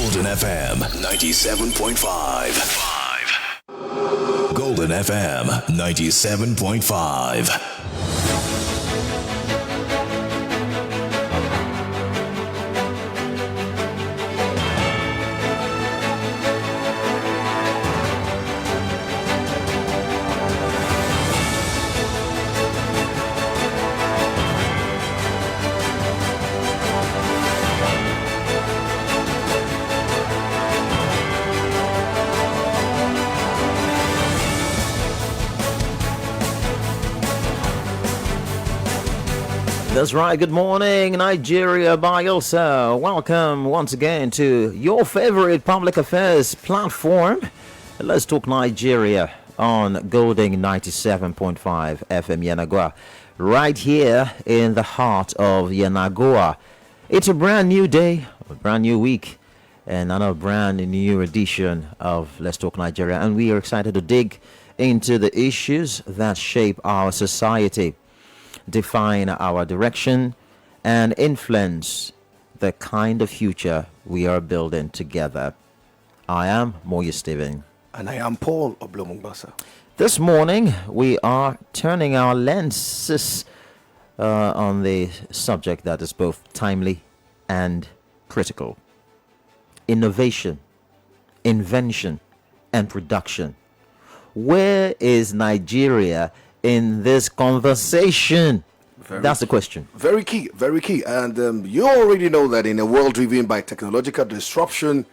Golden FM 97.5. Golden FM 97.5. That's right. Good morning, Nigeria Bayelsa. Welcome once again to your favorite public affairs platform. Let's talk Nigeria on Golden 97.5 FM Yanagua, right here in the heart of Yanagua. It's a brand new day, a brand new week, and another brand new edition of Let's Talk Nigeria. And we are excited to dig into the issues that shape our society, define our direction, and influence the kind of future we are building together. I am Moya Steven. And I am Paul Oblomungbasa. This morning, we are turning our lenses on the subject that is both timely and critical. Innovation, invention, and production. Where is Nigeria in this conversation? That's the question. Very key, very key. And you already know that in a world driven by technological disruption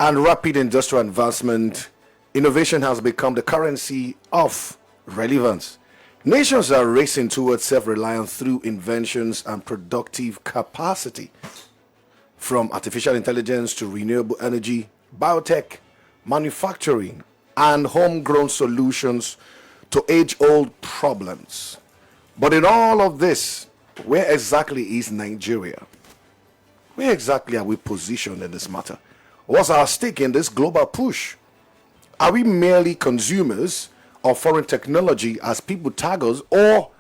and rapid industrial advancement, innovation has become the currency of relevance. Nations are racing towards self-reliance through inventions and productive capacity. From artificial intelligence to renewable energy, biotech, manufacturing, and homegrown solutions to age-old problems. But in all of this, where exactly is Nigeria? Where exactly are we positioned in this matter? What's our stake in this global push? Are we merely consumers of foreign technology as people tag us, or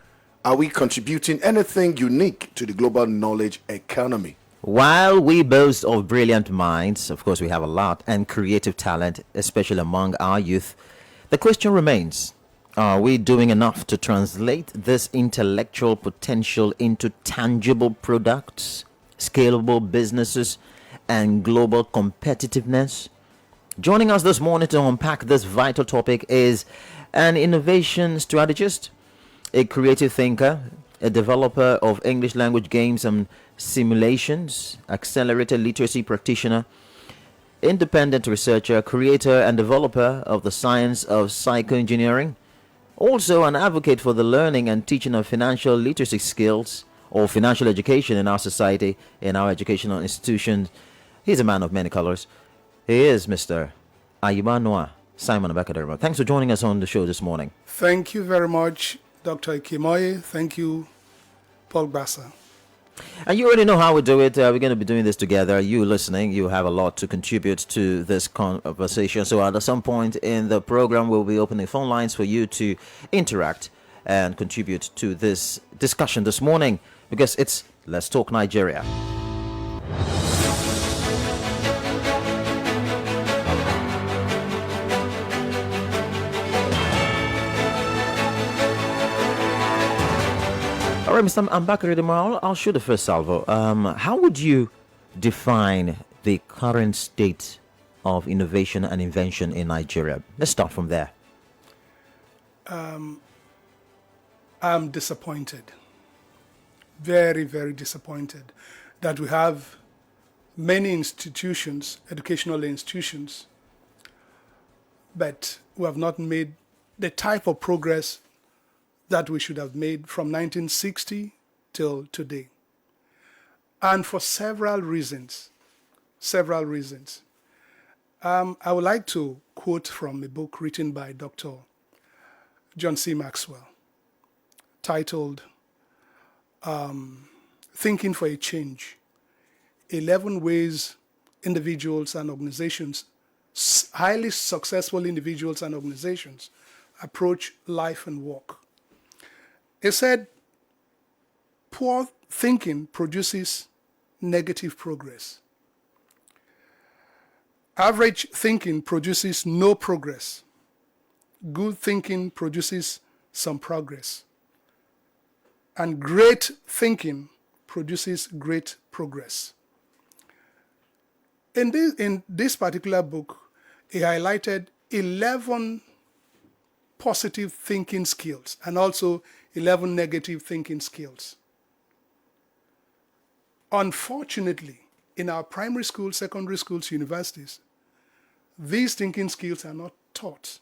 are we contributing anything unique to the global knowledge economy? While we boast of brilliant minds, of course we have a lot, and creative talent, especially among our youth, the question remains, are we doing enough to translate this intellectual potential into tangible products, scalable businesses, and global competitiveness? Joining us this morning to unpack this vital topic is an innovation strategist, a creative thinker, a developer of English language games and simulations, accelerated literacy practitioner, independent researcher, creator, and developer of the science of psychoengineering. Also an advocate for the learning and teaching of financial literacy skills or financial education in our society, in our educational institutions. He's a man of many colors. He is Mr. Ayuba Noah Simon Abakaderma. Thanks for joining us on the show this morning. Thank you very much, Dr. Ikimoye. Thank you, Paul Bassa. And you already know how we do it. We're going to be doing this together. You listening, you have a lot to contribute to this conversation. So at some point in the program, we'll be opening phone lines for you to interact and contribute to this discussion this morning, because it's Let's Talk Nigeria. All right, Mr. Ambakari Demal, I'll shoot the first salvo. How would you define the current state of innovation and invention in Nigeria? Let's start from there. I'm disappointed, very, very disappointed that we have many institutions, educational institutions, but we have not made the type of progress that we should have made from 1960 till today. And for several reasons. I would like to quote from a book written by Dr. John C. Maxwell, titled Thinking for a Change, 11 Ways Individuals and Organizations, highly successful individuals and organizations, approach life and work. He said, poor thinking produces negative progress. Average thinking produces no progress. Good thinking produces some progress. And great thinking produces great progress. In this particular book, he highlighted 11 positive thinking skills and also 11 negative thinking skills. Unfortunately, in our primary schools, secondary schools, universities, these thinking skills are not taught.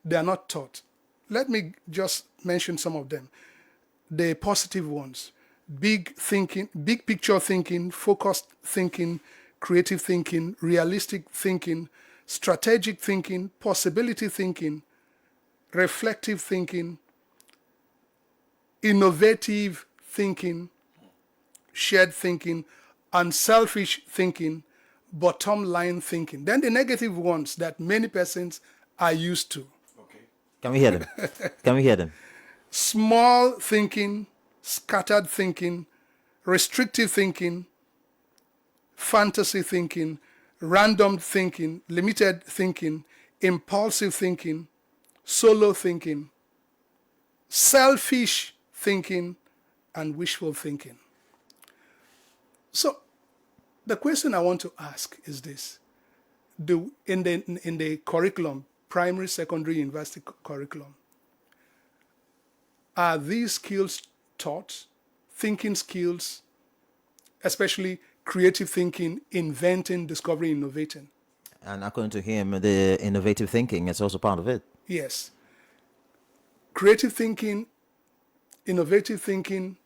They are not taught. Let me just mention some of them. The positive ones: big thinking, big picture thinking, focused thinking, creative thinking, realistic thinking, strategic thinking, possibility thinking, reflective thinking, innovative thinking, shared thinking, unselfish thinking, bottom line thinking. Then the negative ones that many persons are used to. Can we hear them? Can we hear them? Small thinking, scattered thinking, restrictive thinking, fantasy thinking, random thinking, limited thinking, impulsive thinking, solo thinking, selfish thinking, and wishful thinking. So the question I want to ask is this. In the curriculum, primary, secondary, university curriculum, are these skills taught? Thinking skills, especially creative thinking, inventing, discovering, innovating. And according to him, the innovative thinking is also part of it. Yes. Creative thinking, innovative thinking,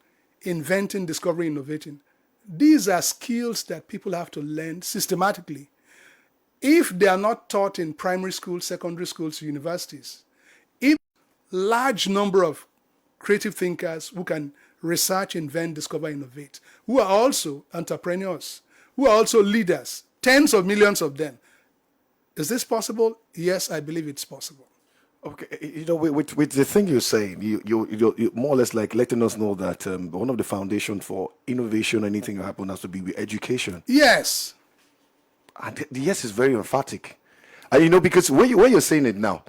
inventing, discovering, innovating. These are skills that people have to learn systematically. If they are not taught in primary schools, secondary schools, universities, if large number of creative thinkers who can research, invent, discover, innovate, who are also entrepreneurs, who are also leaders, tens of millions of them. Is this possible? Yes, I believe it's possible. Okay, with the thing you're saying, you're more or less like letting us know that one of the foundation for innovation, anything that happen, has to be with education. Yes. And the yes is very emphatic. And because when you're saying it now,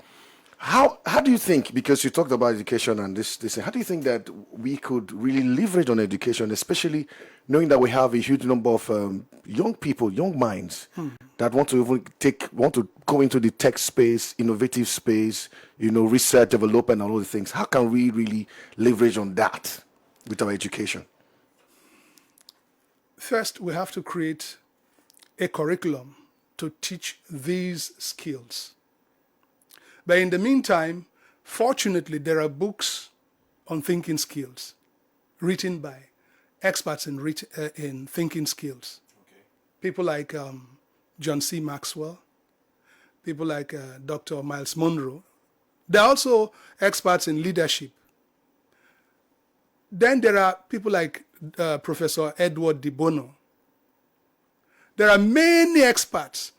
how do you think, because you talked about education and this, how do you think that we could really leverage on education, especially knowing that we have a huge number of young people, young minds that want to go into the tech space, innovative space, research, development, and all the things. How can we really leverage on that with our education? First, we have to create a curriculum to teach these skills. But in the meantime, fortunately, there are books on thinking skills written by experts in thinking skills. Okay. People like John C. Maxwell, people like Dr. Miles Monroe. They're also experts in leadership. Then there are people like Professor Edward de Bono. There are many experts.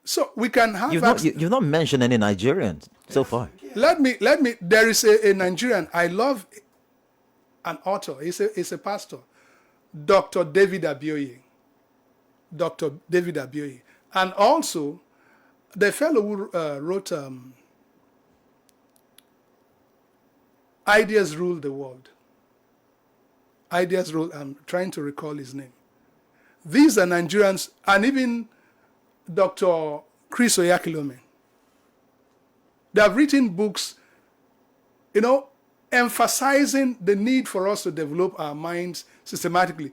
So we can have... You've not mentioned any Nigerians so far. Let me, there is a Nigerian, I love an author, he's a pastor, Dr. David Abioye. Dr. David Abioye. And also, the fellow who wrote Ideas Rule the World. Ideas Rule, I'm trying to recall his name. These are Nigerians, and even Dr. Chris Oyakhilome. They have written books, emphasizing the need for us to develop our minds systematically.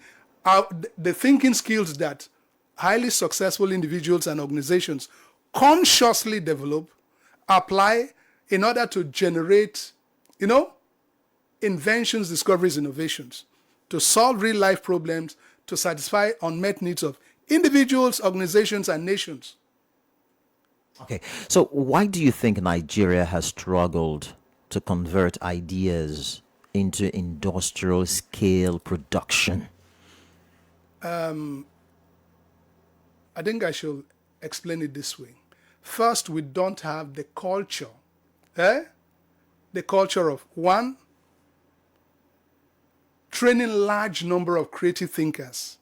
The thinking skills that highly successful individuals and organizations consciously develop, apply in order to generate, inventions, discoveries, innovations, to solve real life problems, to satisfy unmet needs of individuals, organizations, and nations. Okay, so why do you think Nigeria has struggled to convert ideas into industrial scale production? I think I should explain it this way. First, we don't have the culture. The culture of, one, training large number of creative thinkers.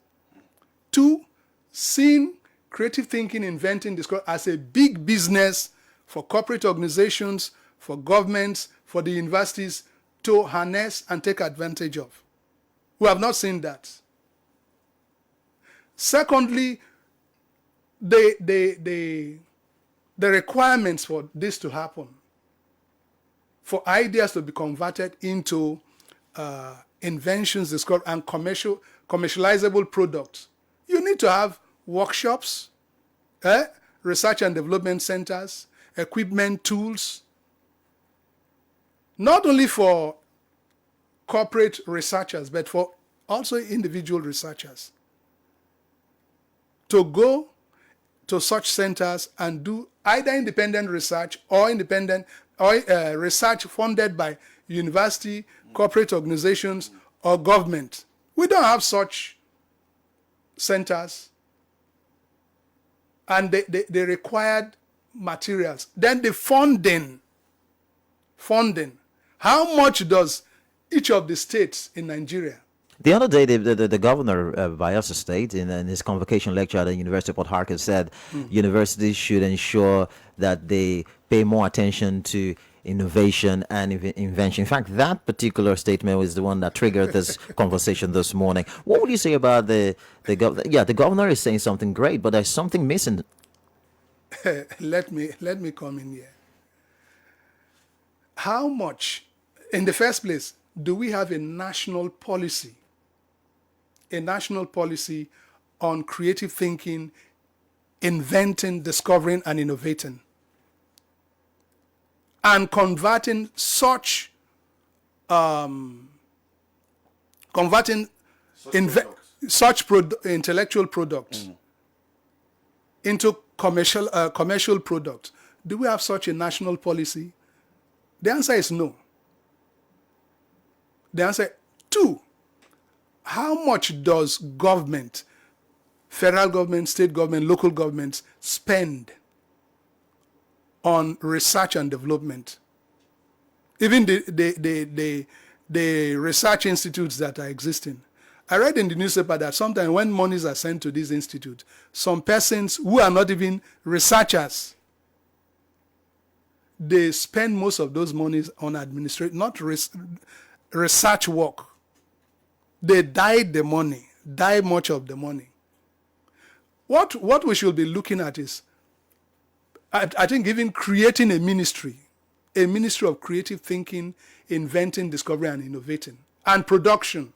Two, seeing creative thinking, inventing, discovery as a big business for corporate organizations, for governments, for the universities to harness and take advantage of. We have not seen that. Secondly, the requirements for this to happen, for ideas to be converted into inventions, discovery, and commercializable products, you need to have workshops, research and development centers, equipment, tools, not only for corporate researchers, but for also individual researchers to go to such centers and do either independent research or research funded by university, corporate organizations, or government. We don't have such centers and the required materials. Then the funding. How much does each of the states in Nigeria? The other day, the governor of Bayelsa State, in his convocation lecture at the University of Port Harcourt, said universities should ensure that they pay more attention to innovation and invention. In fact, that particular statement was the one that triggered this conversation this morning. What would you say about the governor? Yeah, the governor is saying something great, but there's something missing. Let me come in here. How much, in the first place, do we have a national policy on creative thinking, inventing, discovering, and innovating, and converting such intellectual products into commercial products? Do we have such a national policy? The answer is no. The answer, 2, how much does government, federal government, state government, local governments spend on research and development? Even the research institutes that are existing. I read in the newspaper that sometimes when monies are sent to these institutes, some persons who are not even researchers, they spend most of those monies on not research work. They die much of the money. What we should be looking at is, I think, even creating a ministry of creative thinking, inventing, discovery, and innovating, and production.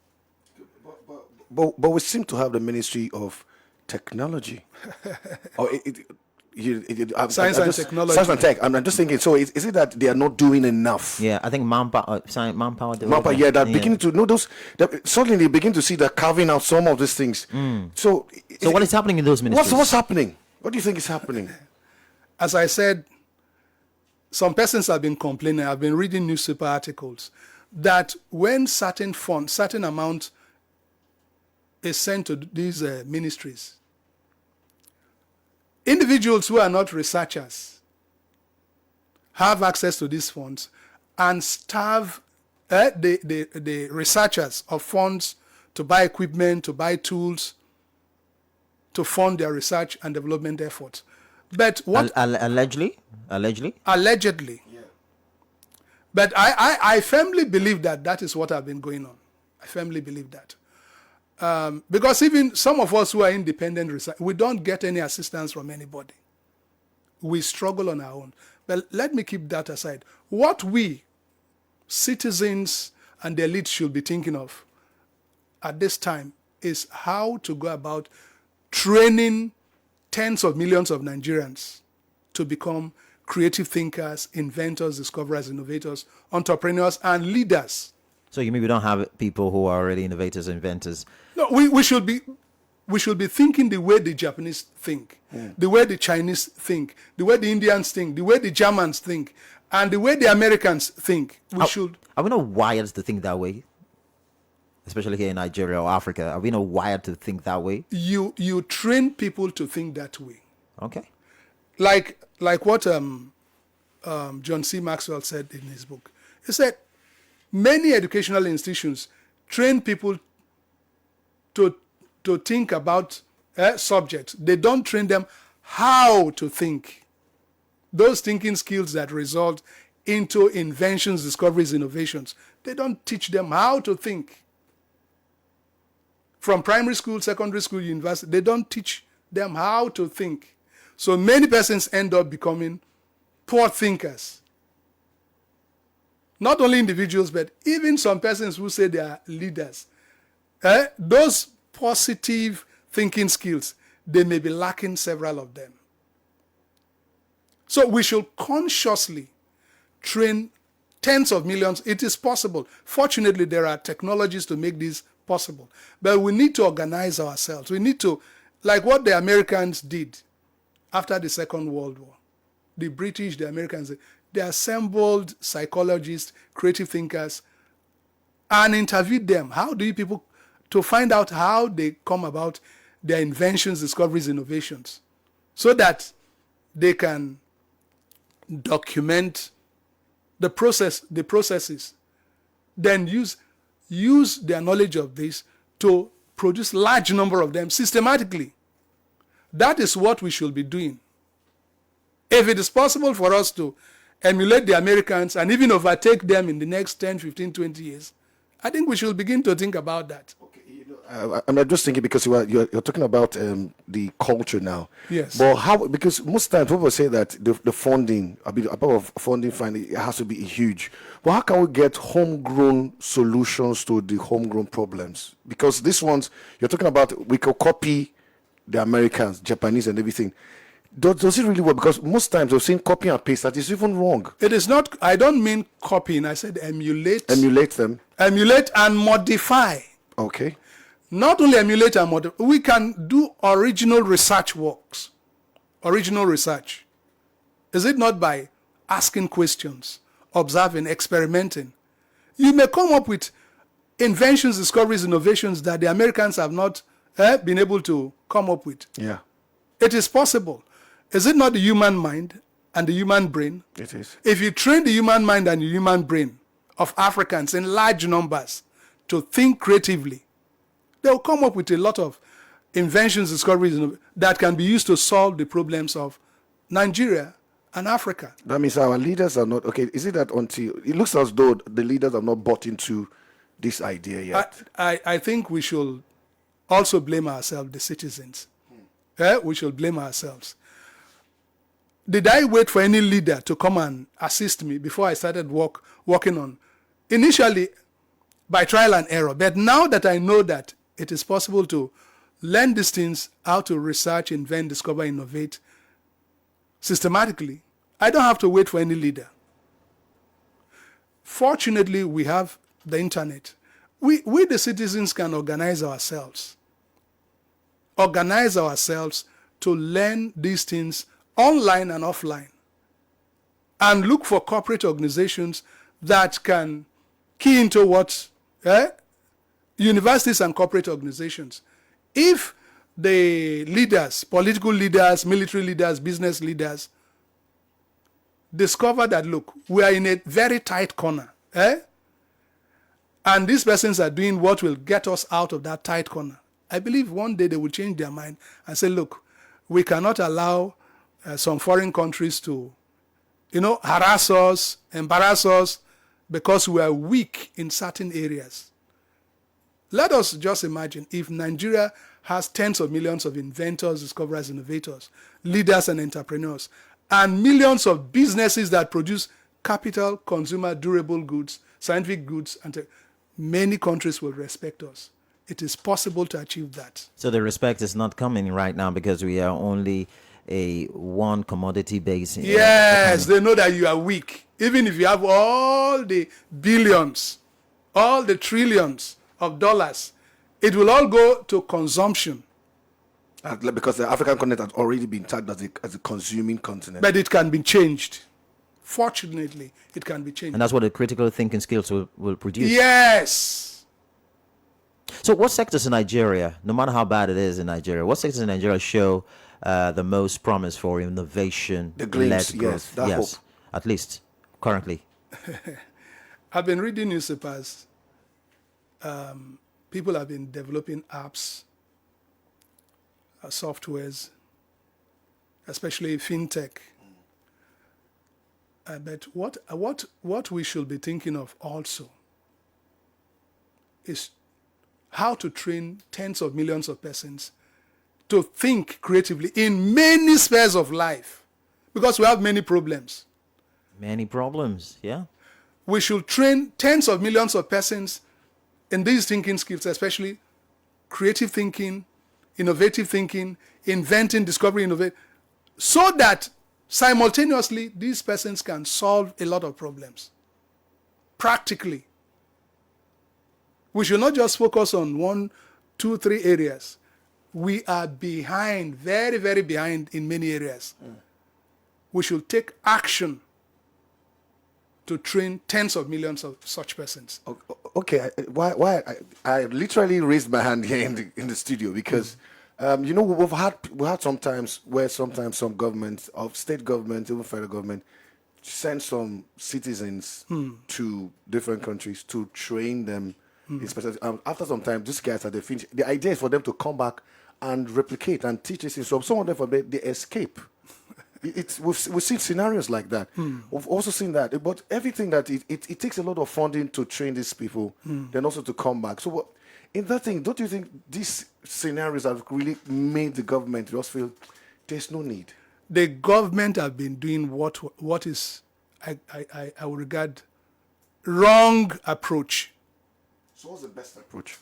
But we seem to have the Ministry of Technology. Science and technology. Science and tech. I'm just thinking, so is it that they are not doing enough? Yeah, I think manpower Manpower, yeah, they're beginning to know those. Suddenly they begin to see they're carving out some of these things. So what is happening in those ministries? What's happening? What do you think is happening? As I said, some persons have been complaining. I've been reading newspaper articles that when certain amount is sent to these ministries, individuals who are not researchers have access to these funds and starve the researchers of funds to buy equipment, to buy tools, to fund their research and development efforts. But what allegedly? Yeah. But I firmly believe that is what has been going on. I firmly believe that. Because even some of us who are independent research, we don't get any assistance from anybody. We struggle on our own. But let me keep that aside. What we, citizens and the elite, should be thinking of at this time is how to go about training tens of millions of Nigerians to become creative thinkers, inventors, discoverers, innovators, entrepreneurs, and leaders. So you maybe don't have people who are already innovators, inventors. No, we should be thinking the way the Japanese think, the way the Chinese think, the way the Indians think, the way the Germans think, and the way the Americans think. Are we not wired to think that way? Especially here in Nigeria or Africa, are we not wired to think that way? You train people to think that way. Okay. Like what John C. Maxwell said in his book. He said many educational institutions train people to think about subjects. They don't train them how to think. Those thinking skills that result into inventions, discoveries, innovations. They don't teach them how to think. From primary school, secondary school, university, they don't teach them how to think. So many persons end up becoming poor thinkers. Not only individuals, but even some persons who say they are leaders. Those positive thinking skills, they may be lacking several of them. So we should consciously train tens of millions. It is possible. Fortunately, there are technologies to make this possible. But we need to organize ourselves. We need to, like what the Americans did after the Second World War. The British, the Americans, they assembled psychologists, creative thinkers, and interviewed them. How do you people, to find out how they come about their inventions, discoveries, innovations, so that they can document the processes, then use their knowledge of this to produce large number of them systematically. That is what we should be doing. If it is possible for us to emulate the Americans and even overtake them in the next 10, 15, 20 years, I think we should begin to think about that. I'm just thinking because you're talking about the culture now. Yes. But how? Because most times people say that the funding, about funding, it has to be huge. But how can we get homegrown solutions to the homegrown problems? Because these ones you're talking about, we could copy the Americans, Japanese, and everything. Does it really work? Because most times I've seen copy and paste that is even wrong. It is not. I don't mean copying. I said emulate. Emulate them. Emulate and modify. Okay. Not only emulate and modify, we can do original research works. Original research. Is it not by asking questions, observing, experimenting? You may come up with inventions, discoveries, innovations that the Americans have not been able to come up with. Yeah. It is possible. Is it not the human mind and the human brain? It is. If you train the human mind and the human brain of Africans in large numbers to think creatively, they'll come up with a lot of inventions, discoveries that can be used to solve the problems of Nigeria and Africa. That means our leaders are not, okay, is it that until, it looks as though the leaders have not bought into this idea yet? I think we should also blame ourselves, the citizens. We should blame ourselves. Did I wait for any leader to come and assist me before I started working on? Initially, by trial and error. But now that I know that it is possible to learn these things, how to research, invent, discover, innovate systematically, I don't have to wait for any leader. Fortunately, we have the internet. We the citizens can organize ourselves. Organize ourselves to learn these things online and offline. And look for corporate organizations that can key into what universities and corporate organizations. If the leaders, political leaders, military leaders, business leaders, discover that, look, we are in a very tight corner, and these persons are doing what will get us out of that tight corner, I believe one day they will change their mind and say, look, we cannot allow some foreign countries to, harass us, embarrass us, because we are weak in certain areas. Let us just imagine if Nigeria has tens of millions of inventors, discoverers, innovators, leaders and entrepreneurs, and millions of businesses that produce capital, consumer, durable goods, scientific goods, and many countries will respect us. It is possible to achieve that. So the respect is not coming right now because we are only a one commodity base. Yes, they know that you are weak. Even if you have all the billions, all the trillions of dollars, it will all go to consumption. Because the African continent has already been tagged as a consuming continent. But it can be changed. Fortunately, it can be changed. And that's what the critical thinking skills will produce. Yes. So what sectors in Nigeria, no matter how bad it is in Nigeria, what sectors in Nigeria show the most promise for innovation? The glimpse, growth? yes, Yes, hope. at least currently. I've been reading newspapers. People have been developing apps softwares, especially fintech. But what we should be thinking of also is how to train tens of millions of persons to think creatively in many spheres of life, because we have many problems. Many problems, yeah. We should train tens of millions of persons in these thinking skills, especially creative thinking, innovative thinking, inventing, discovery, innovate, so that simultaneously these persons can solve a lot of problems practically. We should not just focus on 1, 2, 3 areas. We are behind, very, very behind in many areas. We should take action to train tens of millions of such persons. Okay, I literally raised my hand here in the studio because we've had sometimes where sometimes some governments, of state government, even federal government, send some citizens to different countries to train them in specific. After some time, these guys they finish. The idea is for them to come back and replicate and teach this. So some of them they escape. We've seen scenarios like that. We've also seen that, but everything that it takes a lot of funding to train these people, then also to come back. So in that thing, don't you think these scenarios have really made the government just feel there's no need? The government have been doing what is I would regard wrong approach. So what's the best approach?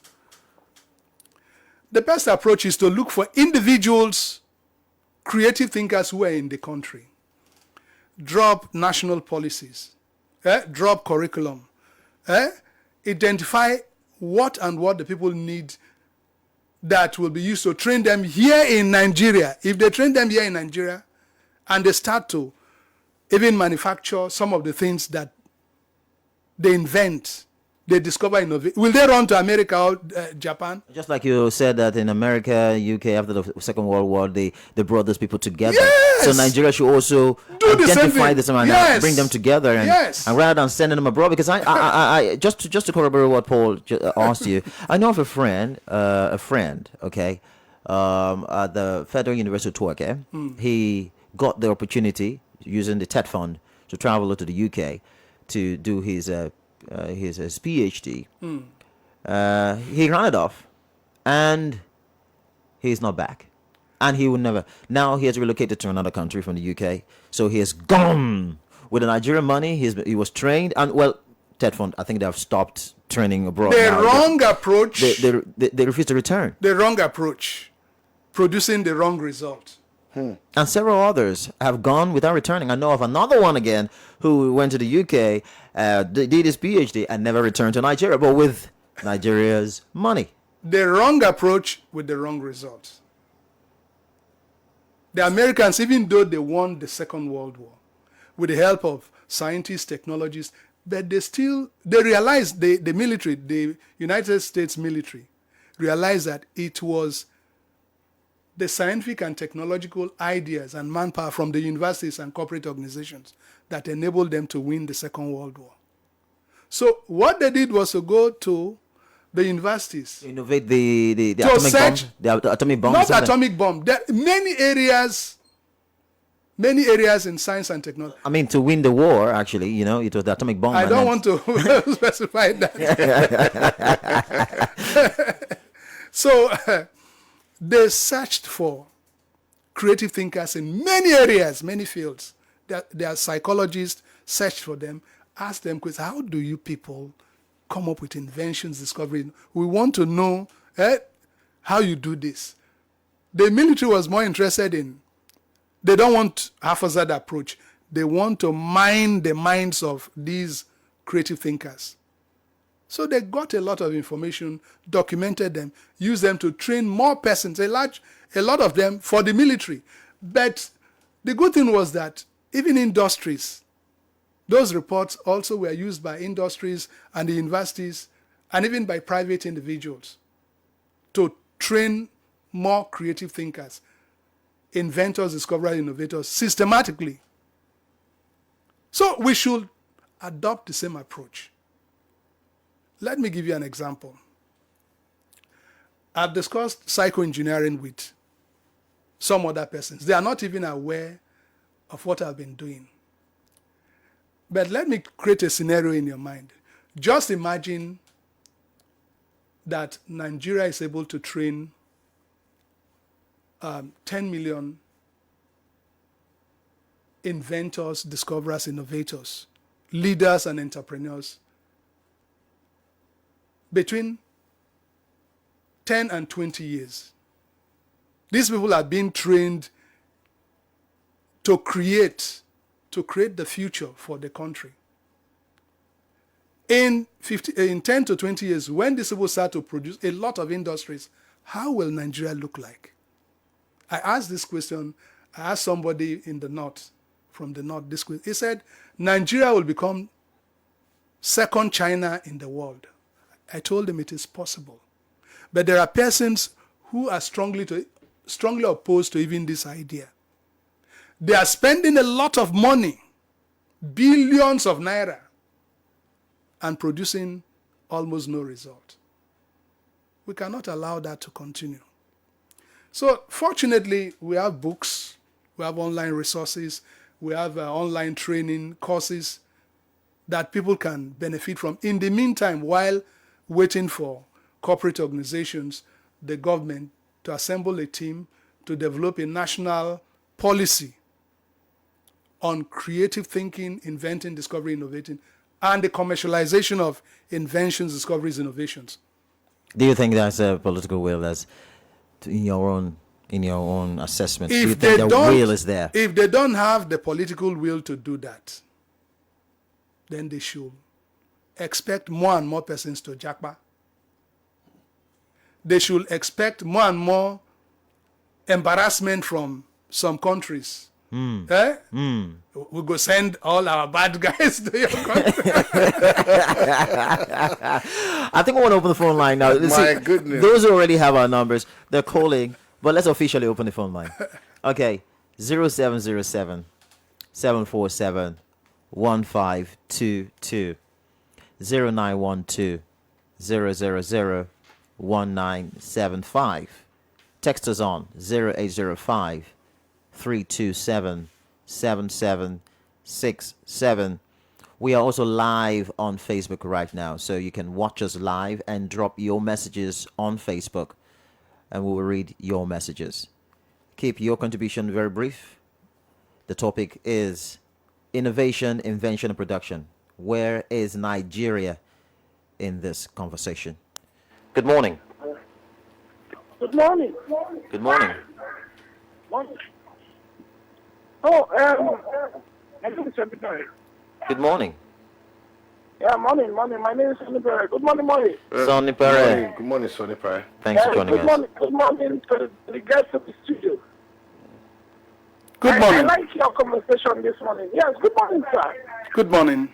The best approach is to look for individuals, creative thinkers who are in the country. Drop national policies, drop curriculum, identify what the people need that will be used to train them here in Nigeria. If they train them here in Nigeria and they start to even manufacture some of the things that they invent, they discover, innovate, will they run to America or Japan? Just like you said that in America, UK, after the Second World War, they brought those people together. Yes! So Nigeria should also Do the same identify thing. this and Yes! bring them together, and rather than sending them abroad. Because I just to corroborate what Paul asked you, I know of a friend, okay, at the Federal University of Torquay. He got the opportunity using the TED Fund to travel to the UK to do his PhD. He ran it off, and he's not back, and he will never. Now he has relocated to another country from the UK, so he has gone with the Nigerian money. He was trained, and TED Fund, I think they have stopped training abroad. The now. wrong approach. They refuse to return. The wrong approach, producing the wrong result. And several others have gone without returning. I know of another one again who went to the UK, did his PhD, and never returned to Nigeria, but with Nigeria's money. The wrong approach with the wrong results. The Americans, even though they won the Second World War, with the help of scientists, technologists, but they realized, the military, the United States military, realized that it was the scientific and technological ideas and manpower from the universities and corporate organizations that enabled them to win the Second World War. So what they did was to go to the universities. Innovate the atomic bomb. The atomic bomb. Not atomic bomb. There are many areas in science and technology. I mean, to win the war, actually, it was the atomic bomb. I don't want to specify that. So they searched for creative thinkers in many areas, many fields. Their psychologists searched for them, asked them questions. How do you people come up with inventions, discovery? We want to know how you do this. The military was more interested in, they don't want haphazard approach. They want to mine the minds of these creative thinkers. So they got a lot of information, documented them, used them to train more persons, a lot of them for the military. But the good thing was that even industries, those reports also were used by industries and the universities and even by private individuals to train more creative thinkers, inventors, discoverers, innovators systematically. So we should adopt the same approach. Let me give you an example. I've discussed psychoengineering with some other persons. They are not even aware of what I've been doing. But let me create a scenario in your mind. Just imagine that Nigeria is able to train 10 million inventors, discoverers, innovators, leaders, and entrepreneurs between 10 and 20 years. These people are being trained to create the future for the country. In 10 to 20 years, when these people start to produce a lot of industries, how will Nigeria look like? I asked this question. I asked somebody in the north, from the north, this question. He said, Nigeria will become second China in the world. I told him it is possible. But there are persons who are strongly opposed to even this idea. They are spending a lot of money, billions of naira, and producing almost no result. We cannot allow that to continue. So fortunately, we have books, we have online resources, we have online training courses that people can benefit from. In the meantime, while waiting for corporate organizations, the government, to assemble a team to develop a national policy on creative thinking, inventing, discovering, innovating, and the commercialization of inventions, discoveries, innovations. Do you think there's a political will in your own assessment? Do you If think they the don't, will is there? if they don't have the political will to do that, then they should expect more and more persons to japa. They should expect more and more embarrassment from some countries. We go send all our bad guys to your country. I think I want to open the phone line now. My goodness. Those who already have our numbers, they're calling, but let's officially open the phone line. Okay, 0707 747 1522 0912 000 1975. Text us on 0805 327 7767. We are also live on Facebook right now, so you can watch us live and drop your messages on Facebook, and we will read your messages. Keep your contribution very brief. The topic is innovation, invention, and production. Where is Nigeria in this conversation? Good morning. Good morning. Good morning. Morning. Oh, my name is Sonny. Good morning. Yeah, morning. My name is Sonny. Good morning, morning. Sonny Perry. Good morning, Sonny Perry. Thanks for joining us. Good morning to the guests of the studio. Good morning. I like your conversation this morning. Yes, good morning, sir. Good morning.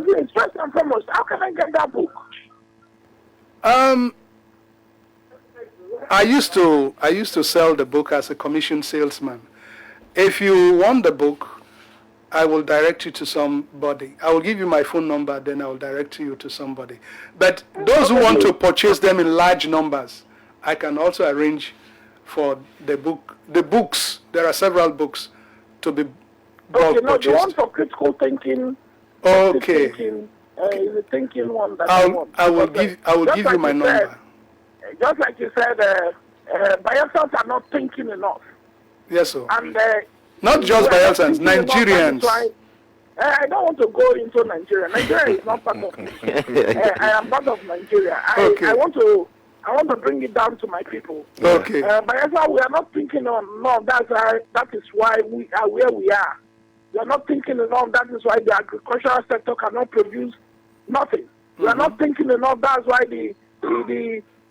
Please, first and foremost, how can I get that book? I used to sell the book as a commission salesman. If you want the book, I will direct you to somebody. I will give you my phone number, then I will direct you to somebody. But those who want to purchase them in large numbers, I can also arrange for the books. There are several books to be bulk Okay, no, the one purchased. for critical thinking. Okay. Is the thinking one that I want. will Because, give you my number. Just like you said, Bayelsa are not thinking enough. Yes, sir. And Not just we are not Bayelsians, thinking enough, that is Nigerians. why, I don't want to go into Nigeria. Nigeria is not part of me. I am part of Nigeria. Okay. I want to bring it down to my people. Okay. Bayelsa, we are not thinking enough. That is why we are where we are. We are not thinking enough. That is why the agricultural sector cannot produce nothing. We are not thinking enough. That's why the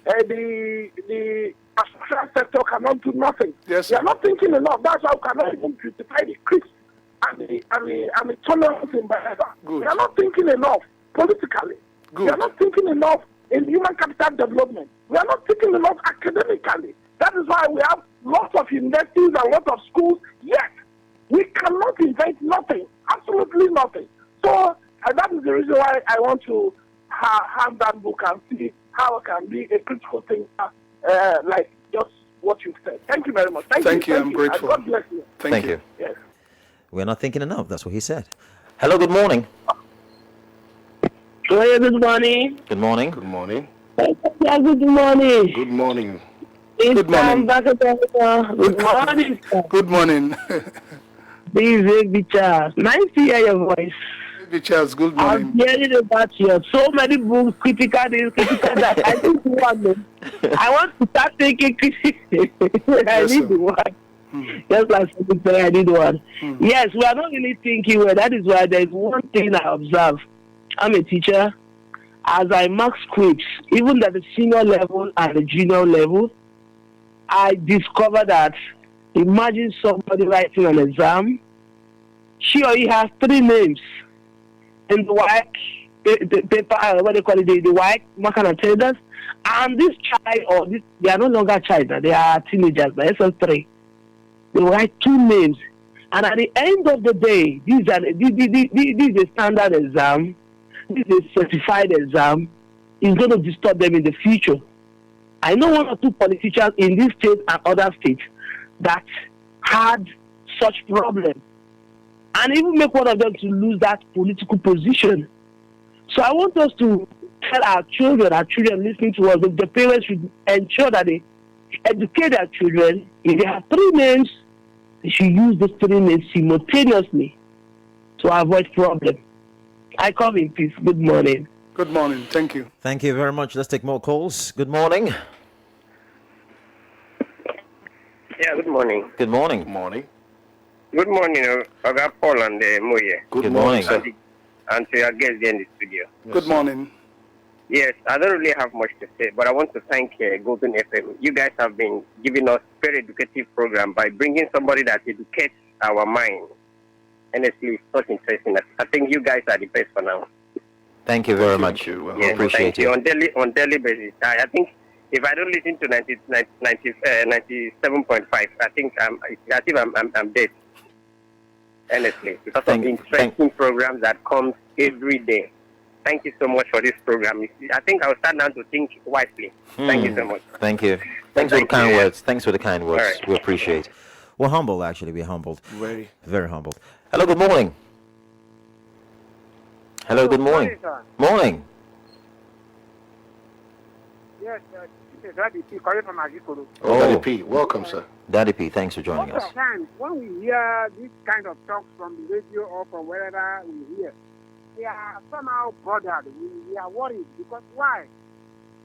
agricultural sector cannot do nothing. Yes, We sir. are not thinking enough. That's why we cannot even beautify the creeks and the tunnels in Bayelsa. Good. We are not thinking enough politically. We Good. are not thinking enough in human capital development. We are not thinking enough academically. That is why we have lots of universities and lots of schools, yet we cannot invent nothing, absolutely nothing. So that is the reason why I want to have that book and see how I can be a critical thinker, like just what you've said. Thank you very much. Thank you. I'm grateful. God bless you. Thank you. Yes. We're not thinking enough. That's what he said. Hello, good morning. Hello, good morning. Good morning. Good morning. Yeah, good morning. Good morning. Good morning. Good morning, sir. Good morning. This is Baby Charles. Nice to hear your voice. Baby Charles, good I'm morning. hearing about you. So many books, critical this, critical that. I need one. I want to start taking criticism. I need one. Just like somebody said, I need one. Yes, we are not really thinking well. That is why there is one thing I observe. I'm a teacher. As I mark scripts, even at the senior level and the junior level, I discover that imagine somebody writing an exam. She or he has 3 names in the white paper, what they call it, the white mark and attendance. And this child, or this, they are no longer child, they are teenagers, by SS3. They write 2 names. And at the end of the day, this is a standard exam. This is a certified exam. It's going to disturb them in the future. I know 1 or 2 politicians in this state and other states that had such problem, and even make one of them to lose that political position. So I want us to tell our children listening to us, the parents should ensure that they educate their children. If they have 3 names, they should use those 3 names simultaneously to avoid problem. I come in peace. Good morning. Good morning. Thank you. Thank you very much. Let's take more calls. Good morning. Yeah, good morning. Good morning. Good morning. Good morning, Oga Paul and Moye. Good morning, sir. And to your guests here in the studio. Good morning. Yes, I don't really have much to say, but I want to thank Golden FM. You guys have been giving us very educative program by bringing somebody that educates our mind. Honestly, it's so interesting. I think you guys are the best for now. Thank you very much. Thank you. Well, Yes, appreciate thank you. you. On daily basis. I think if I don't listen to 97.5, I think I'm dead. Honestly, because of the interesting programs that comes every day. Thank you so much for this program. I think I'll start now to think wisely. Thank you so much. Thank you. Thanks for the kind words. Thanks for the kind words. All right. We appreciate. We're humbled, actually. We're humbled. Very. Very humbled. Hello, good morning. Hello, good morning. Morning. Yes, this is Daddy P calling from Agikoro. Oh, Daddy P. Welcome, sir. Daddy P, thanks for joining Most us. of the time, when we hear this kind of talks from the radio or from wherever we hear, we are somehow bothered. We are worried because why?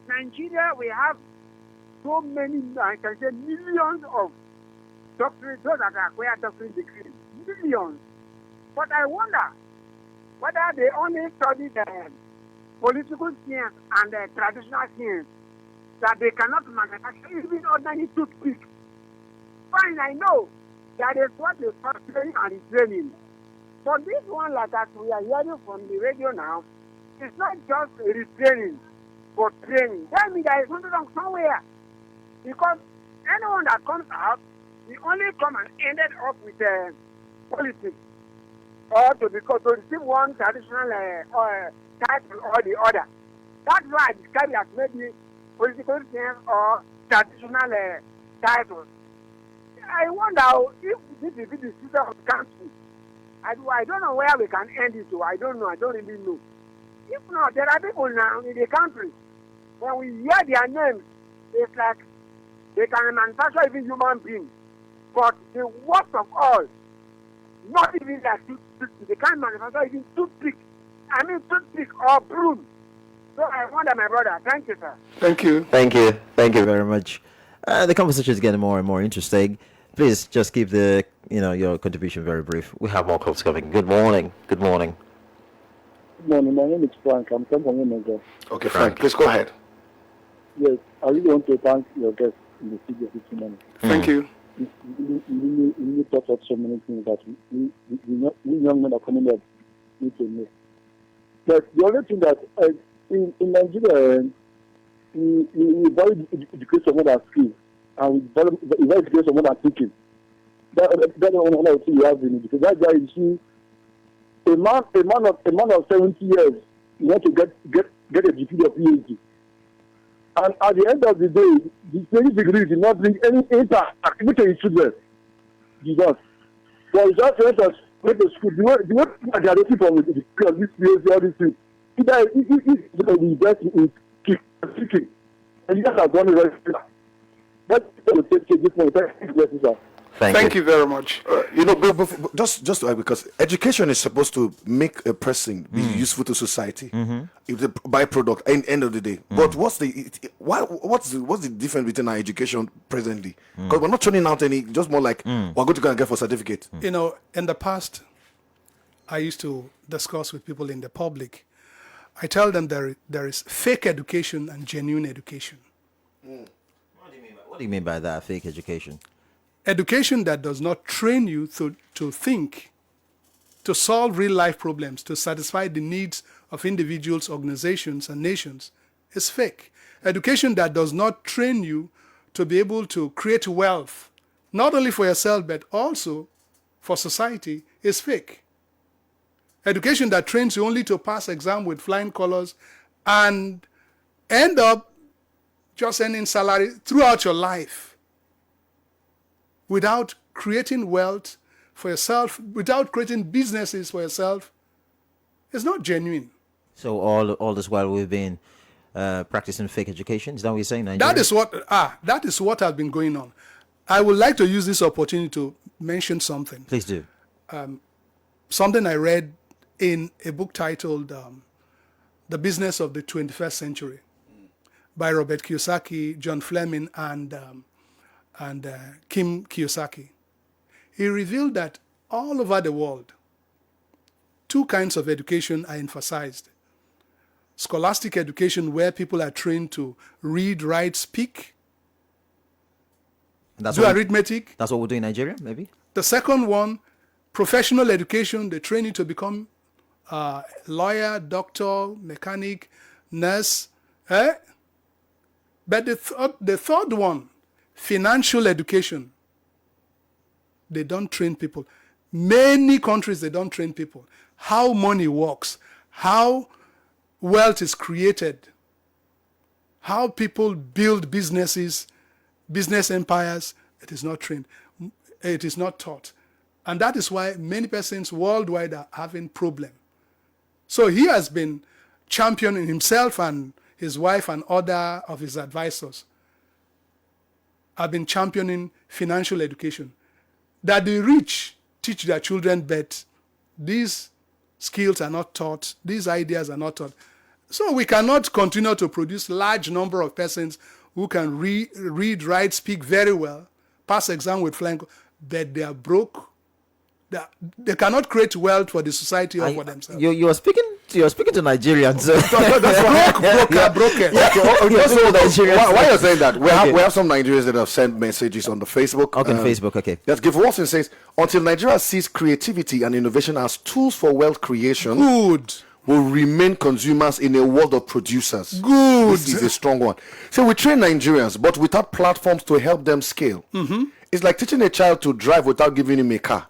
Nigeria, we have so many, I can say millions of doctorate, those that acquire doctorate degrees, millions. But I wonder whether they only study the political science and the traditional science, that they cannot manufacture even ordinary toothpick. Fine, I know that is what they call training and retraining. But this one, like that we are hearing from the radio now, it's not just retraining, but training. Tell me there is something wrong somewhere. Because anyone that comes out, we only come and ended up with politics. Or to receive one traditional title or the other. That's why I describe it as maybe political science or traditional titles. I wonder if this is the system of the country. I don't know where we can end it to. I don't know. I don't really know. If not, there are people now in the country, when we hear their names, it's like they can manufacture even human beings. But the worst of all, not even that toothpick. They can't manufacture even toothpick. I mean toothpick or broom. So I wonder, my brother. Thank you, sir. Thank you. Thank you. Thank you very much. The conversation is getting more and more interesting. Please just keep your contribution very brief. We have more calls coming. Good morning. Good morning. Good morning. My name is Frank. I'm from Omega. Okay, Frank, please go ahead. Yes, I really want to thank your guest in the studio this morning. Thank you. You really taught us so many things that we young men are coming up need to know. But the only thing that in Nigeria, we value education someone that skills, and we value education someone that thinking. That's one thing you have in education. That's why you see a man of 70 years, you want to get a degree of PhD. And at the end of the day, the training degree did not bring any impact even to his children. Jesus. So he just went to school. The way people are looking for this place, all these things. Either it's going to be best in kicking. And you guys have done it right. That's going to take this one. Thank you, sir. Thank you very much. Just because education is supposed to make a person be useful to society, it's a byproduct. End of the day. But what's the difference between our education presently? Because we're not turning out any. Just more like we're going to go and get for certificate. In the past, I used to discuss with people in the public. I tell them there is fake education and genuine education. What do you mean by that, fake education? Education that does not train you to think, to solve real life problems, to satisfy the needs of individuals, organizations, and nations is fake. Education that does not train you to be able to create wealth, not only for yourself, but also for society, is fake. Education that trains you only to pass exam with flying colors and end up just earning salary throughout your life, without creating wealth for yourself, without creating businesses for yourself, is not genuine. So all this while we've been practicing fake education, is that what you're saying, Nigeria? That is what has been going on. I would like to use this opportunity to mention something. Please do. Something I read in a book titled The Business of the 21st Century by Robert Kiyosaki, John Fleming, and Kim Kiyosaki. He revealed that all over the world, two kinds of education are emphasized. Scholastic education, where people are trained to read, write, speak, do arithmetic. That's what we do in Nigeria, maybe? The second one, professional education, they train you to become lawyer, doctor, mechanic, nurse. But the third one, financial education, they don't train people. Many countries, they don't train people. How money works, how wealth is created, how people build businesses, business empires, it is not trained. It is not taught. And that is why many persons worldwide are having problems. So he has been championing himself and his wife and other of his advisors have been championing financial education, that the rich teach their children, but these skills are not taught, these ideas are not taught. So we cannot continue to produce large number of persons who can read, write, speak very well, pass exam with flying, but they are broke. They cannot create wealth for the society or for themselves. You're speaking to Nigerians. So. broken. Why you're saying that? We have some Nigerians that have sent messages on the Facebook. Okay, Facebook. Okay. Yes, Give Wilson says, until Nigeria sees creativity and innovation as tools for wealth creation, will remain consumers in a world of producers. This is a strong one. So we train Nigerians, but without platforms to help them scale. It's like teaching a child to drive without giving him a car.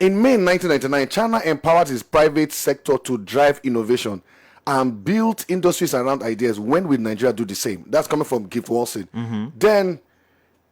In May 1999, China empowered its private sector to drive innovation and build industries around ideas. When will Nigeria do the same? That's coming from Gift Wilson. Then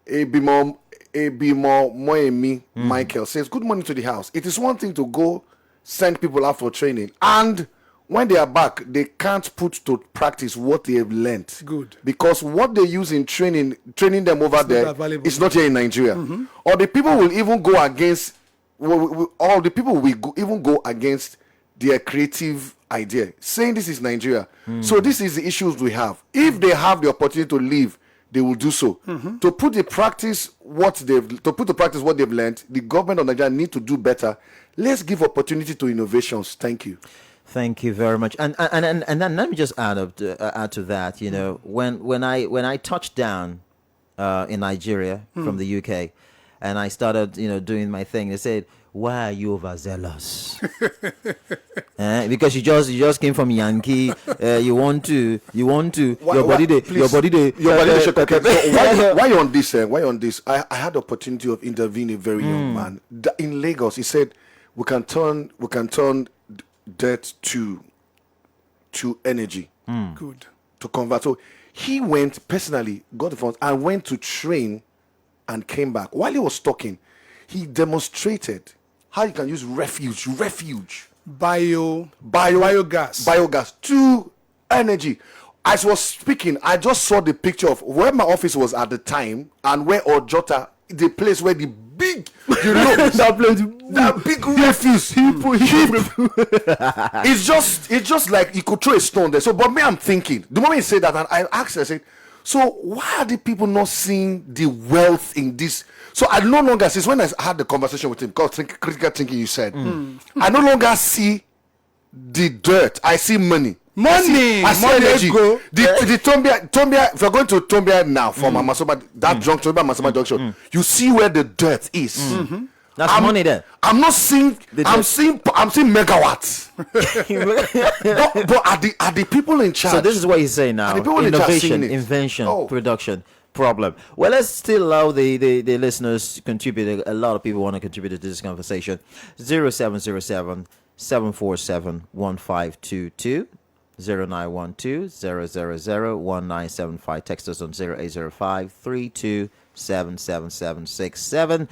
Ebimo Moemi Michael says, good morning to the house. It is one thing to go send people out for training, and when they are back, they can't put to practice what they have learned. Because what they use in training them over there is not here in Nigeria. Or the people will even go against, even go against their creative idea, saying this is Nigeria. So this is the issues we have. If they have the opportunity to leave, they will do so. To put to practice what they've learned, the government of Nigeria need to do better. Let's give opportunity to innovations. Thank you. Thank you very much. And then let me just add to that. You know, when I touched down in Nigeria from the UK, and I started doing my thing, they said, "Why are you overzealous?" Because you just came from Yankee. You want to your body day. Why on this? Why on this? I had the opportunity of interviewing a very young man in Lagos. He said, we can turn debt to energy. to convert. So he went personally, got the funds, and went to train and came back. While he was talking, he demonstrated how you can use refuge, biogas to energy. As I was speaking, I just saw the picture of where my office was at the time and where Ojota, the place where the big, that big refuse heap. It's just like you could throw a stone there. So, but me, I'm thinking, the moment he said that, and I asked, I said, so why are the people not seeing the wealth in this? So I no longer, since when I had the conversation with him, because critical thinking, you said, I no longer see the dirt. I see money. I see energy. The Tombia, if you're going to Tombia now from Amasoma, that junction, Amasoma junction, you see where the dirt is. That's money there. I'm not seeing. I'm seeing megawatts. but are the people in charge? So this is what he's saying now: innovation, invention, production, problem. Well, let's still allow the listeners to contribute. A lot of people want to contribute to this conversation. 0707 747 1522. 0912-000-1975. Text us on 0805-3277767.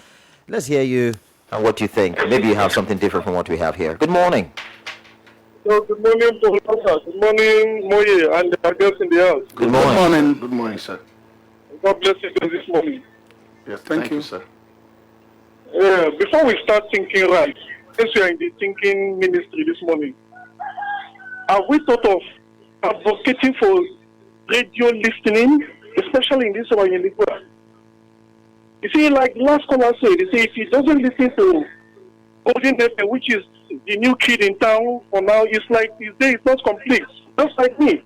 Let's hear you and what you think. Maybe you have something different from what we have here. Good morning. So, good morning, Professor. Good morning, Moye, and the guests in the house. Good morning. Good morning, sir. God bless you this morning. Yes, thank you, sir. Before we start thinking right, since we are in the thinking ministry this morning, have we thought of advocating for radio listening, especially in this Obayanigba? You see, like last caller said, they say if he doesn't listen to Golden FM, which is the new kid in town for now, it's like his day is not complete. Just like me.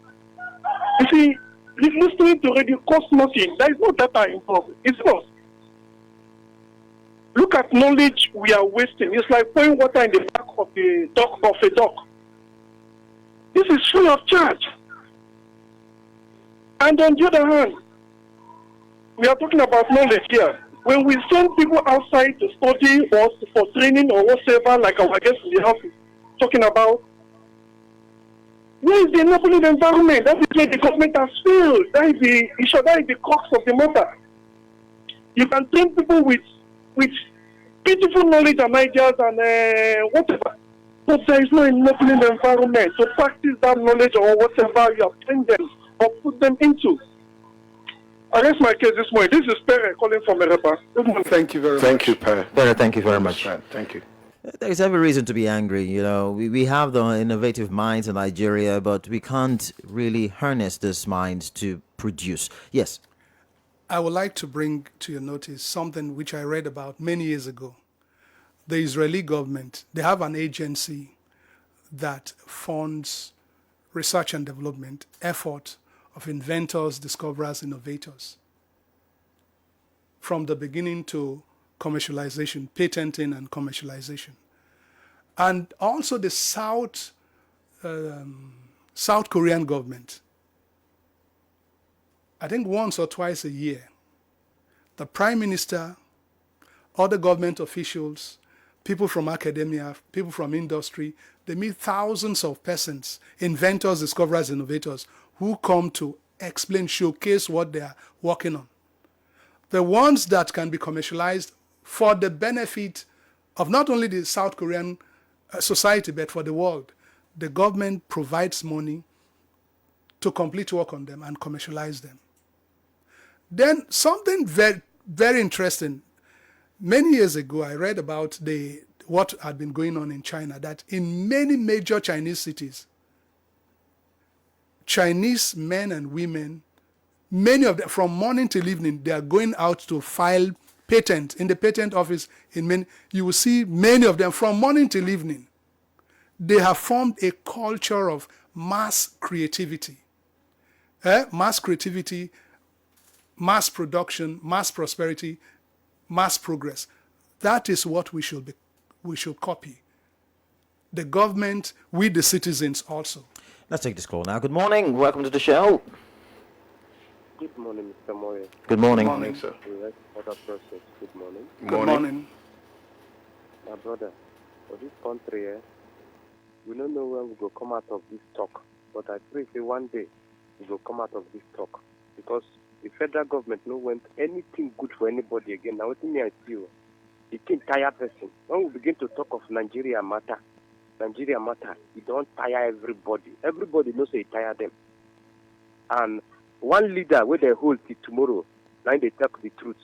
You see, listening to radio costs nothing. There is no data involved. It's not. Look at knowledge we are wasting. It's like pouring water in the back of the dock of a duck. This is free of charge. And on the other hand, we are talking about knowledge here. When we send people outside to study or for training or whatever, like our guest in the office talking about, where is the enabling environment? That is where the government has failed. That is the issue. That is the crux of the matter. You can train people with beautiful knowledge and ideas and whatever. But there is no enabling environment to practice that knowledge or whatever you have trained them or put them into. I rest my case this morning. This is Pere calling from Erepa. Good morning. Thank you very much. Thank you, Pere. Thank you very much. Thank you. There's every reason to be angry. You know, we have the innovative minds in Nigeria, but we can't really harness this mind to produce. Yes. I would like to bring to your notice something which I read about many years ago. The Israeli government, they have an agency that funds research and development effort of inventors, discoverers, innovators. From the beginning to commercialization, patenting and commercialization. And also the South Korean government, I think once or twice a year, the Prime Minister, other government officials, people from academia, people from industry, they meet thousands of persons, inventors, discoverers, innovators, who come to explain, showcase what they are working on. The ones that can be commercialized for the benefit of not only the South Korean society, but for the world. The government provides money to complete work on them and commercialize them. Then something very, very interesting. Many years ago, I read about what had been going on in China, that in many major Chinese cities, Chinese men and women, many of them, from morning till evening, they are going out to file patent in the patent office. You will see many of them from morning till evening. They have formed a culture of mass creativity. Mass creativity, mass production, mass prosperity, mass progress. That is what we should copy. The government, we the citizens also. Let's take this call now. Good morning. Welcome to the show. Good morning, Mr. Moye. Good morning. Good morning, sir. Other process. Good morning. Good morning. My brother, for this country, we don't know when we will come out of this talk. But I pray say one day we will come out of this talk. Because the federal government no want anything good for anybody again. Now, what me I see, the thing tire person. When we begin to talk of Nigeria matter, it don't tire everybody. Everybody knows it tire them. And one leader where they hold till tomorrow, now they talk the truth.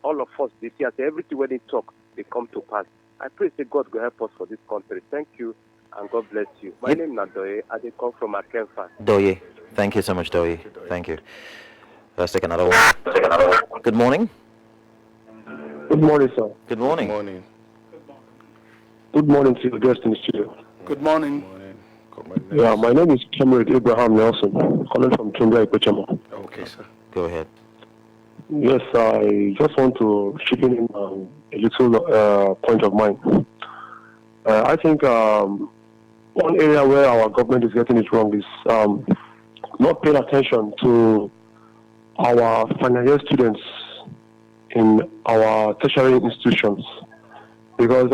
All of us, they see as everything when they talk, they come to pass. I pray that God will help us for this country. Thank you, and God bless you. My name is Nadoye. I come from Akenfa. Doye. Thank you so much, Doye. Thank you. Let's take another one. Good morning. Good morning, sir. Good morning. Good morning. Good morning to your guest in the studio. Good morning. Yeah, my name is Comrade Abraham Nelson, calling from Tundra, Ipechama. Okay, sir. Go ahead. Yes, I just want to chip in a little point of mine. I think one area where our government is getting it wrong is not paying attention to our final year students in our tertiary institutions. Because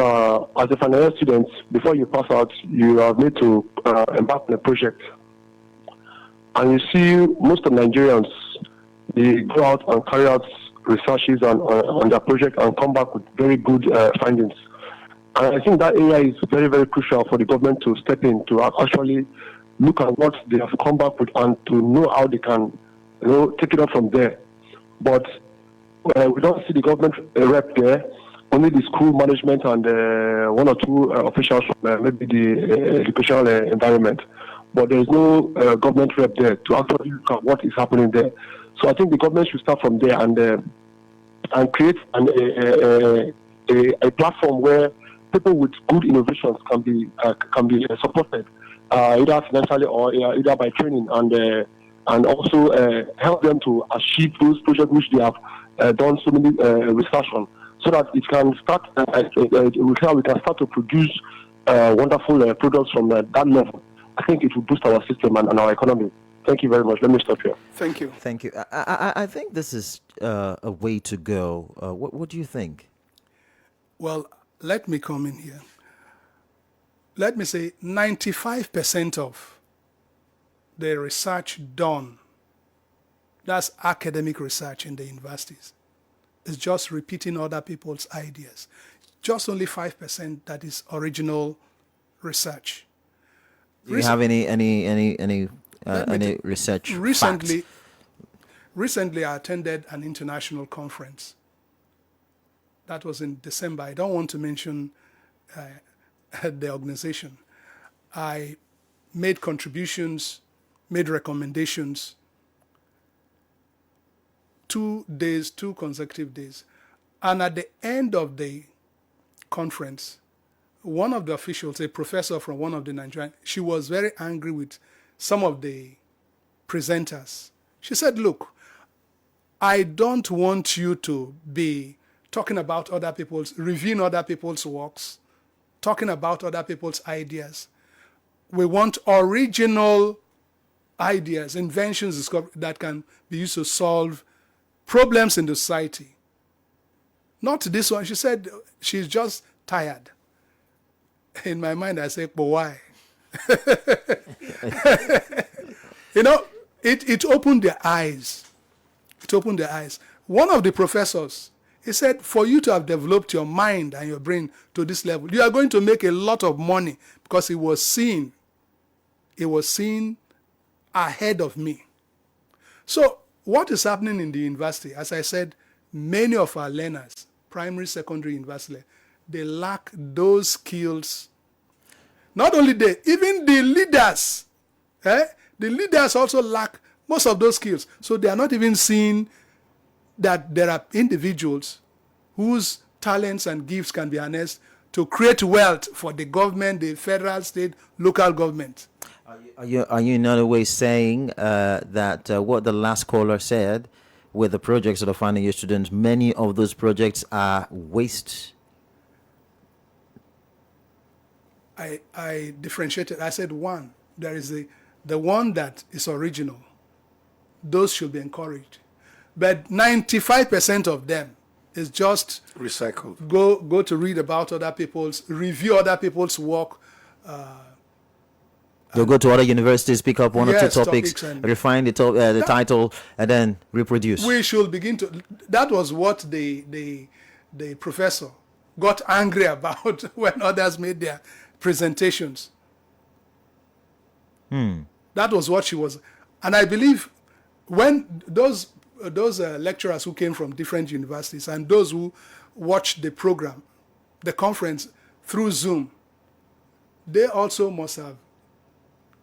as a final year student, before you pass out, you are made to embark on a project. And you see most of Nigerians, they go out and carry out researches on their project and come back with very good findings. And I think that area is very, very crucial for the government to step in to actually look at what they have come back with and to know how they can take it up from there. But we don't see the government rep there. Only the school management and one or two officials from maybe the educational environment. But there is no government rep there to actually look at what is happening there. So I think the government should start from there and create a platform where people with good innovations can be supported, either financially or either by training, and also help them to achieve those projects which they have done so many research on, so that it can start. We can start to produce wonderful products from that level. I think it will boost our system and our economy. Thank you very much. Let me stop here. Thank you. Thank you. I think this is a way to go. What do you think? Well, let me come in here. Let me say 95% of the research done, that's academic research in the universities, is just repeating other people's ideas. Just only 5% that is original research. Do you have any research? Recently, I attended an international conference. That was in December. I don't want to mention the organization. I made contributions, made recommendations. 2 days, 2 consecutive days. And at the end of the conference, one of the officials, a professor from one of the Nigerian, she was very angry with some of the presenters. She said, look, I don't want you to be talking about other people's, reviewing other people's works, talking about other people's ideas. We want original ideas, inventions that can be used to solve problems in the society. Not this one. She said she's just tired. In my mind, I say, but why? It opened their eyes. It opened their eyes. One of the professors, he said, for you to have developed your mind and your brain to this level, you are going to make a lot of money, because he was seeing ahead of me. So what is happening in the university? As I said, many of our learners, primary, secondary, university, they lack those skills. Not only they, even the leaders, the leaders also lack most of those skills. So they are not even seeing that there are individuals whose talents and gifts can be harnessed to create wealth for the government, the federal, state, local government. Are you in other way saying that what the last caller said with the projects of the final year students, many of those projects are waste? I differentiated. I said one. There is the one that is original. Those should be encouraged. But 95% of them is just recycled. Go to read about other people's, review other people's work, They'll go to other universities, pick up one or two Yes, topics, and refine the title, and then reproduce. we should begin to. That was what the professor got angry about when others made their presentations. That was what she was, and I believe when those lecturers who came from different universities and those who watched the program, the conference through Zoom, they also must have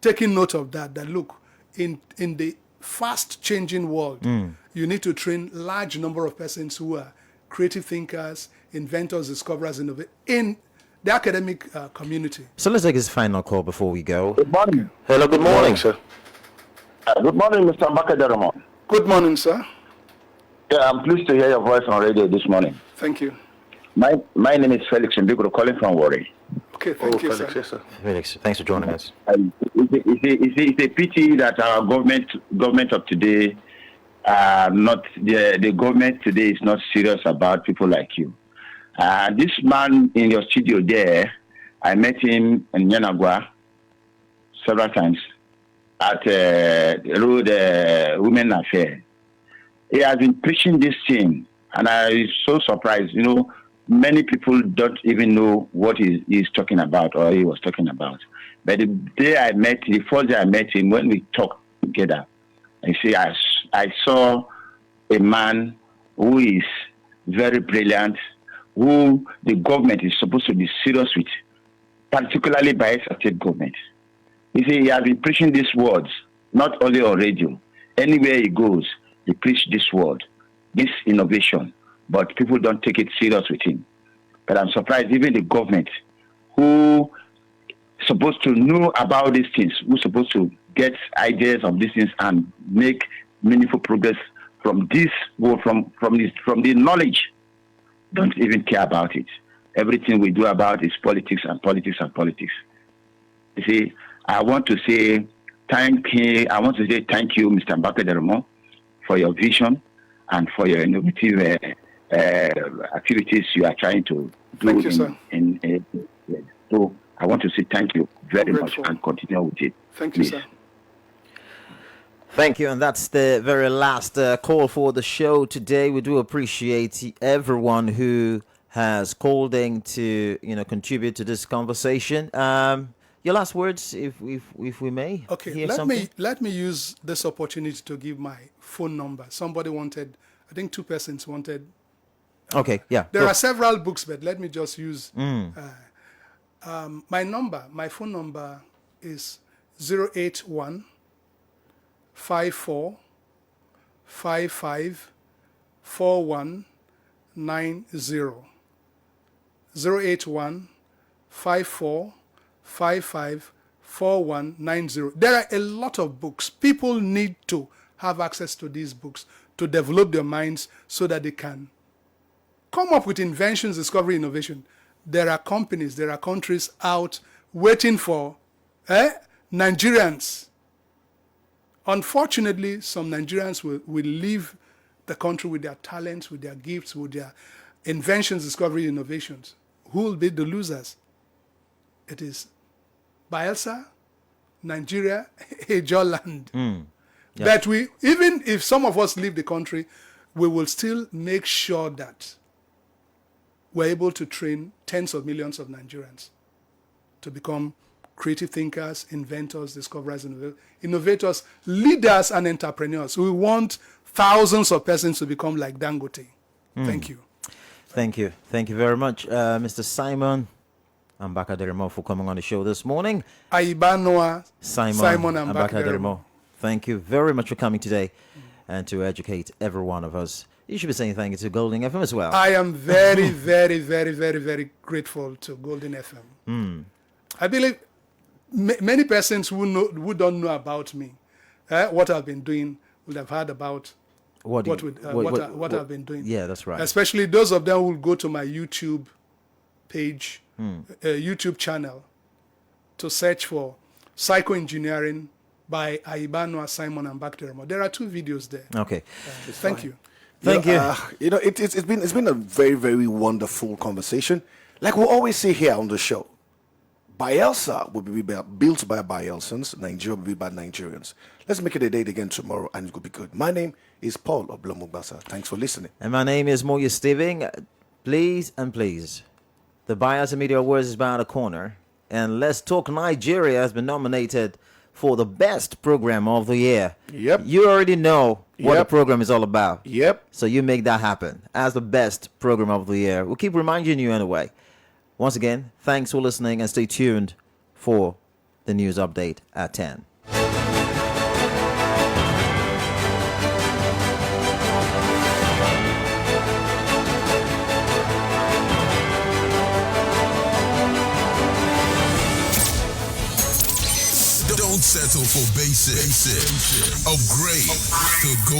taken note of that. That look, in the fast changing world, you need to train large number of persons who are creative thinkers, inventors, discoverers, innovators in the academic community. So let's take this final call before we go. Good morning. Hello, good morning, sir. Good morning, Mr. Mbaka. Good morning, sir. Yeah, I'm pleased to hear your voice on radio this morning. Thank you. My name is Felix Mbigro, calling from Warri. Okay, thank you, Felix, sir. yes, sir. Felix, thanks for joining us. It's a pity that our government of today, the government today is not serious about people like you. This man in your studio there, I met him in Yanagwa several times at Road Women Affair. He has been preaching this thing, and I was so surprised. You know, many people don't even know what he's talking about or he was talking about. But the first day I met him, when we talked together, I saw a man who is very brilliant, who the government is supposed to be serious with, particularly by its state government. You see, he has been preaching these words, not only on radio. Anywhere he goes, he preach this word, this innovation, but people don't take it serious with him. But I'm surprised even the government, who supposed to know about these things, who's supposed to get ideas of these things and make meaningful progress from this, from the knowledge, don't even care about it. Everything we do about is politics and politics and politics. You see, I want to say thank you, Mr. Mbaka Dermo, for your vision and for your innovative activities you are trying to do. Thank you, sir. So I want to say thank you very much and continue with it. Thank you, please. sir. Thank you, and that's the very last call for the show today. We do appreciate everyone who has called in to contribute to this conversation. Your last words, if we may. Okay, let me use this opportunity to give my phone number. Somebody wanted, I think two persons wanted. Okay, yeah. There are several books, but let me just use my phone number is 081 54 55 4190. 081 54 55 4190. There are a lot of books. People need to have access to these books to develop their minds so that they can come up with inventions, discovery, innovation. There are companies, there are countries out waiting for Nigerians. Unfortunately, some Nigerians will leave the country with their talents, with their gifts, with their inventions, discovery, innovations. Who will be the losers? It is Bielsa, Nigeria, Ejoland. Yeah. But even if some of us leave the country, we will still make sure that we're able to train tens of millions of Nigerians to become creative thinkers, inventors, discoverers, innovators, leaders, and entrepreneurs. We want thousands of persons to become like Dangote. Thank you. Thank you. Thank you very much, Mr. Simon Mbaka Dermo, for coming on the show this morning. Aibanoa Simon Mbaka Dermo. Thank you very much for coming today and to educate every one of us. You should be saying thank you to Golden FM as well. I am very, very, very, very, very grateful to Golden FM. I believe many persons who don't know about me, what I've been doing, will have heard about what I've been doing. Yeah, that's right. Especially those of them who will go to my YouTube page, YouTube channel, to search for Psychoengineering by Aibanoa Simon Mbaka Dermo. There are 2 videos there. Okay. Thank you. Thank you. It's been a very, very wonderful conversation. Like we always say here on the show, Bielsa will be built by Bielsans. Nigeria will be by Nigerians. Let's make it a date again tomorrow, and it will be good. My name is Paul Oblomugbasa. Thanks for listening. And my name is Moya Steven. Please and please, the Bielsa Media Awards is around the corner, and Let's Talk Nigeria has been nominated for the best program of the year. Yep. You already know what the Yep. program is all about. Yep. So you make that happen as the best program of the year. We'll keep reminding you anyway. Once again, thanks for listening and stay tuned for the news update at 10. Don't settle for basic. Upgrade to go.